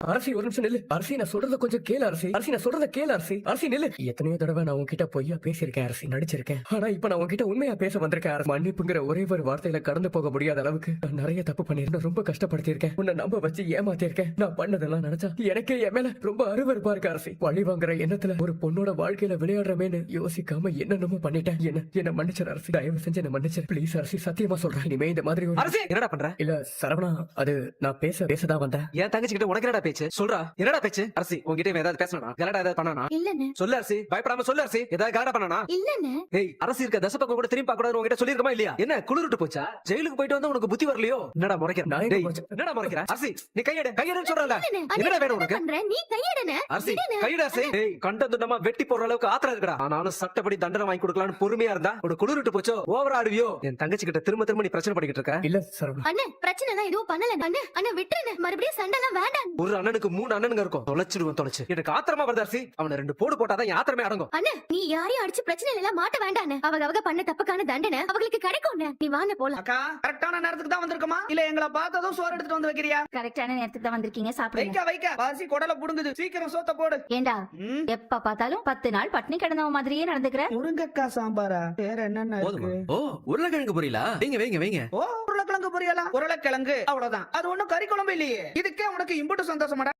அரசி ஒரு நிமிஷம் நில்லு. அரசி நான் சொல்றத கொஞ்சம் கேளு அரசி. அரசி நான் சொல்றத கேளு அரசி. அரசி நில்லு. எத்தனையோ தடவை நான் உன்கிட்ட பொய்யா பேசியிருக்கேன் அரசி, நடிச்சிருக்கேன். ஆனா இப்ப நான் உன்கிட்ட உண்மையா பேச வந்திருக்கேன் அரசி. மன்னிப்புங்கிற ஒரே ஒரு வார்த்தையில கடந்து போக முடியாத அளவுக்கு நான் நிறைய தப்பு பண்ணிருக்கேன். ரொம்ப கஷ்டப்படுத்திருக்கேன். உன்னை நம்ப வச்சு ஏமாத்திருக்கேன். நான் பண்ணதெல்லாம் நினைச்சா எனக்கே என் மேல ரொம்ப அருவருப்பா இருக்கு அரசி. பழி வாங்குற எண்ணத்துல ஒரு பொண்ணோட வாழ்க்கையில விளையாடுறமேன்னு யோசிக்காம என்னென்னமோ பண்ணிட்டேன். என்ன மன்னிச்சிரு அரசி. தயவு செஞ்சு என்ன மன்னிச்சிரு ப்ளீஸ் அரசி. சத்தியமா சொல்றேன். இனிமே இந்த மாதிரி ஒரு அரசி என்னடா பண்ற? இல்ல சரவணா, அது நான் பேசதான் வந்தேன். என் தங்கச்சி கிட்ட உனக்கு என்னடா பேச்சு? சொல்றா, என்னடா பேச்சு? அரசி உன்கிட்ட இவன் ஏதாவது பேசணும், கலடா ஏதாவது பண்ணானா? இல்லன்னு. சொல்லு அரசி, பயப்படாம சொல்லு அரசி. ஏதாவது கலடா பண்ணானா? இல்லன்னு. ஏய், அரசி இருக்க தசப்பக்கம் கூட திரும்பி பார்க்க கூடாது உன்கிட்ட சொல்லிருக்கமா இல்லையா? என்ன குளிர்ட்டு போச்சா? ஜெயிலுக்கு போயிட்டு வந்து உனக்கு புத்தி வரலையோ? என்னடா முறைக்கிற? நான் டேய், என்ன என்னடா முறைக்கிற? அரசி நீ கையெடுன்னு சொல்றல. இல்லன்னு. என்னடா வேணும் உனக்கு? பண்றேன் நீ கையெடுன்னு. அரசி கையெடு அரசி. ஏய், கண்ட துண்டமா வெட்டி போற அளவுக்கு ஆத்திரம் இருக்குடா. ஆனாலும் சட்டப்படி தண்டனை வாங்கி கொடுக்கலாம்னு பொறுமையா இருந்தா உனக்கு குளிர்ட்டு போச்சோ? ஓவர் ஆடுவியோ? என் தங்கச்சி கிட்ட திரும்ப நீ பிரச்சனை பண்ணிக்கிட்டு இருக்க. இல்ல சரவணா, அண்ணே பிரச்சனை எல்லாம் எதுவும் பண்ணல அண்ணே. அண்ணே விட்டுருங்க, மறுபடியும் சண்டை எல்லாம் வேண்டாம். ஒரு அண்ணனுக்கு 3 அண்ணனுங்க இருக்கும். தொலைச்சிடுவேன் தொலைச்சு. எனக்கு ஆத்திரமா வருது அரசி. அவனை 2 போடு போட்டாதான் என் ஆத்திரமே அடங்கும். அண்ணே நீ யாரையும் அடிச்சு பிரச்சனை எல்லாம் மாட்ட வேண்டாம். அவங்க பண்ண தப்புக்கான தண்டனை அவங்களுக்கு கிடைக்கும். நீ வாங்க போலாம். அக்கா கரெக்டான நேரத்துக்கு தான் வந்திருக்கமா இல்ல எங்களை பார்த்ததும் சோறு எடுத்துட்டு வந்து வைக்கிறியா? கரெக்டான நேரத்துக்கு தான் வந்திருக்கீங்க, சாப்பிடுங்க. வைக்க பசி குடல புடுங்குது, சீக்கிரம் சோத்த போடு. ஏண்டா ம், எப்ப பார்த்தாலும் 10 நாள் பட்னி கிடந்தவ மாதிரியே நடந்துக்கிற. முருங்கக்காய் சாம்பாரா? வேற என்னென்ன இருக்கு? ஓ, உருளைக்கிழங்கு பொரியலா? வைங்க. ஓ, உருளைக்கிழங்கு பொரியலா? உருளைக்கிழங்கு அவ்வளவுதான். அது ஒண்ணும் கறி குழம்பு இல்லையே. இதுக்கே உனக்கு இம்புட்டு சந்தோஷமாடா?